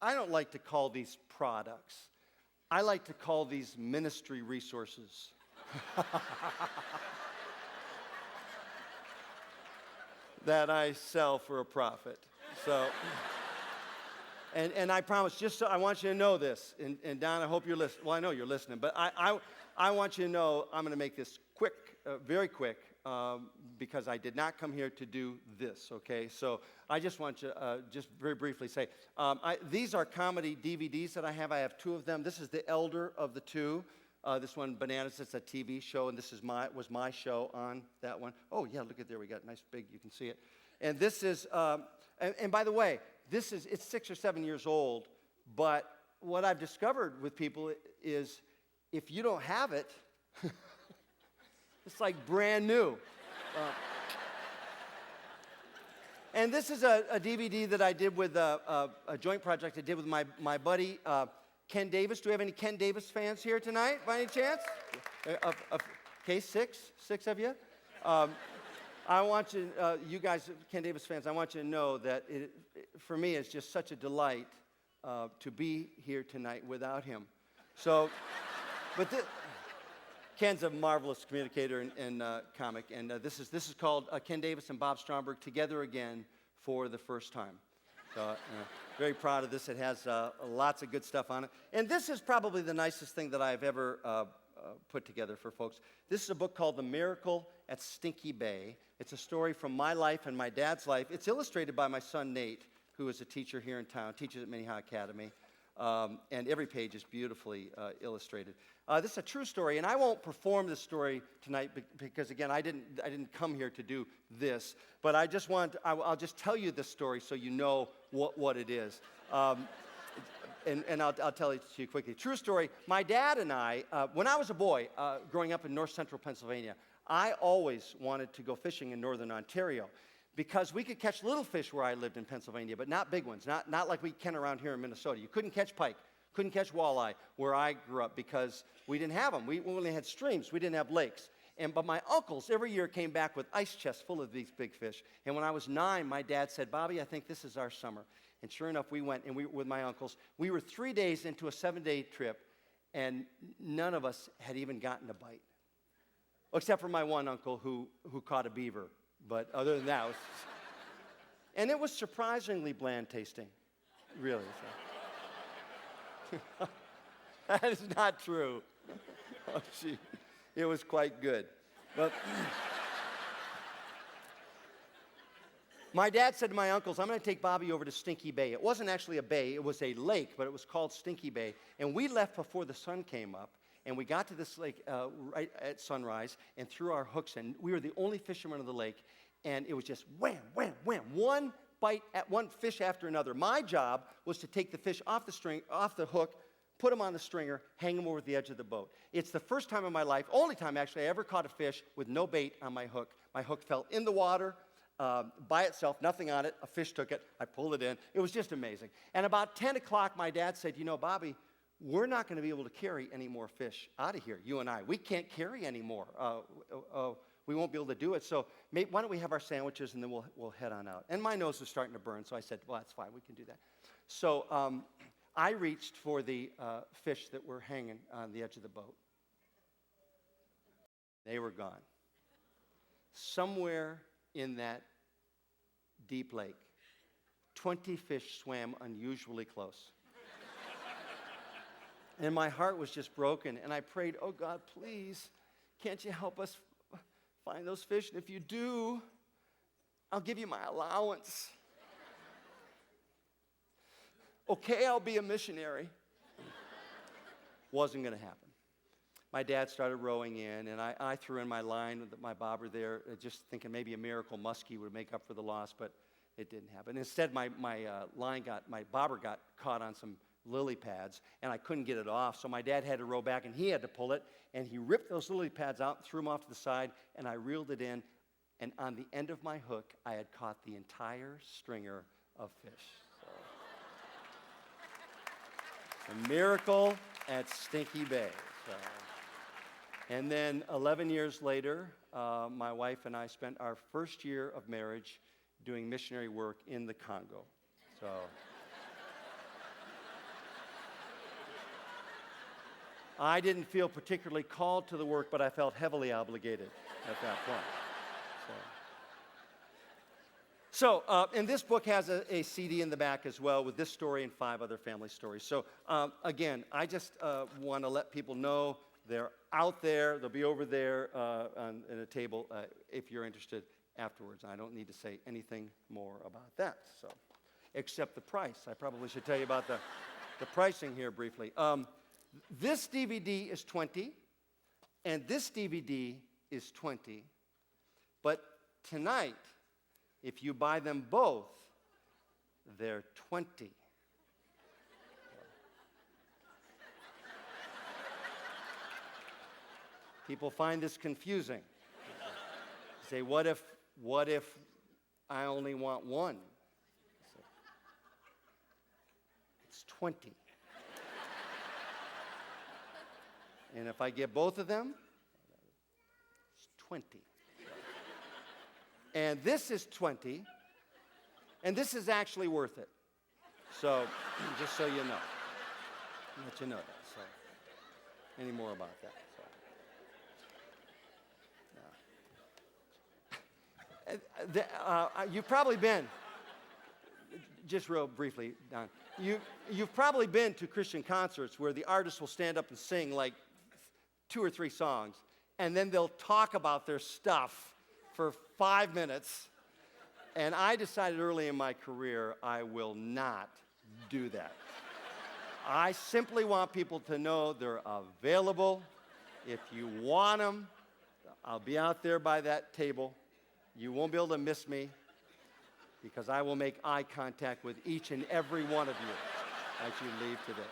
I don't like to call these products. I like to call these ministry resources. That I sell for a profit. So, and I promise, just so I want you to know this, and Don, I hope you're listening. Well, I know you're listening, but I want you to know I'm going to make this quick, very quick, because I did not come here to do this, okay? So I just want to just very briefly say, these are comedy DVDs that I have. I have 2 of them. This is the elder of the 2. This one, Bananas, it's a TV show, and this is was my show on that one. Oh, yeah, look at there. We got nice big, you can see it. And this is, and by the way, it's 6 or 7 years old, but what I've discovered with people is if you don't have it, it's like brand new. And this is a DVD that I did with a joint project I did with my buddy, Ken Davis. Do we have any Ken Davis fans here tonight, by any chance? Okay, six of you. I want you, you guys, Ken Davis fans, I want you to know that for me, it's just such a delight to be here tonight without him. So, but Ken's a marvelous communicator and comic, and this is called Ken Davis and Bob Stromberg Together Again for the First Time. So, very proud of this. It has lots of good stuff on it. And this is probably the nicest thing that I've ever put together for folks. This is a book called The Miracle at Stinky Bay. It's a story from my life and my dad's life. It's illustrated by my son, Nate, who is a teacher here in town, teaches at Minnehaha Academy. And every page is beautifully illustrated. This is a true story, and I won't perform this story tonight because, again, I didn't come here to do this. But I just I'll just tell you this story so you know what it is. And I'll tell it to you quickly. True story. My dad and I, when I was a boy, growing up in north central Pennsylvania, I always wanted to go fishing in northern Ontario, because we could catch little fish where I lived in Pennsylvania, but not big ones, not like we can around here in Minnesota. You couldn't catch pike, couldn't catch walleye where I grew up because we didn't have them. We only had streams, we didn't have lakes. But my uncles every year came back with ice chests full of these big fish. And when I was 9, my dad said, "Bobby, I think this is our summer." And sure enough, we went, and with my uncles. We were 3 days into a 7-day trip, and none of us had even gotten a bite, except for my one uncle who caught a beaver. But other than that, and it was surprisingly bland tasting, really. So. That is not true. Oh, gee. It was quite good. But my dad said to my uncles, "I'm going to take Bobby over to Stinky Bay." It wasn't actually a bay, it was a lake, but it was called Stinky Bay. And we left before the sun came up. And we got to this lake right at sunrise and threw our hooks in. We were the only fishermen of the lake, and it was just wham, wham, wham, one fish after another. My job was to take the fish off the hook, put them on the stringer, hang them over the edge of the boat. It's the first time in my life, only time actually, I ever caught a fish with no bait on my hook. My hook fell in the water by itself, nothing on it. A fish took it. I pulled it in. It was just amazing. And about 10 o'clock, my dad said, "You know, Bobby, we're not going to be able to carry any more fish out of here, you and I. We can't carry any more. We won't be able to do it. So why don't we have our sandwiches, and then we'll head on out." And my nose was starting to burn, so I said, "Well, that's fine. We can do that." So I reached for the fish that were hanging on the edge of the boat. They were gone. Somewhere in that deep lake, 20 fish swam unusually close. And my heart was just broken, and I prayed, "Oh, God, please, can't you help us find those fish? And if you do, I'll give you my allowance. Okay, I'll be a missionary." Wasn't going to happen. My dad started rowing in, and I threw in my line with my bobber there, just thinking maybe a miracle muskie would make up for the loss, but it didn't happen. Instead, my bobber got caught on some lily pads, and I couldn't get it off, so my dad had to row back, and he had to pull it, and he ripped those lily pads out and threw them off to the side, and I reeled it in, and on the end of my hook, I had caught the entire stringer of fish. So, a miracle at Stinky Bay. So. And then 11 years later, my wife and I spent our first year of marriage doing missionary work in the Congo. So... I didn't feel particularly called to the work, but I felt heavily obligated at that point. And this book has a CD in the back as well with this story and 5 other family stories. So again, I just want to let people know they're out there. They'll be over there in a table if you're interested afterwards. I don't need to say anything more about that, so except the price. I probably should tell you about the pricing here briefly. This DVD is $20, and this DVD is $20. But tonight, if you buy them both, they're $20. People find this confusing. Say, what if I only want one? It's 20. And if I get both of them, it's 20. And this is 20, and this is actually worth it. So, just so you know. I'll let you know that. So, any more about that? You've probably been, just real briefly, Don, you've probably been to Christian concerts where the artist will stand up and sing like 2 or 3 songs, and then they'll talk about their stuff for 5 minutes. And I decided early in my career I will not do that. I simply want people to know they're available. If you want them, I'll be out there by that table. You won't be able to miss me because I will make eye contact with each and every one of you as you leave today.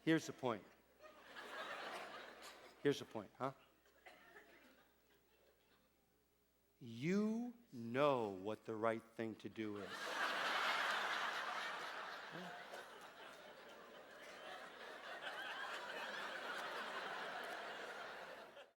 Here's the point. Here's the point, huh? You know what the right thing to do is.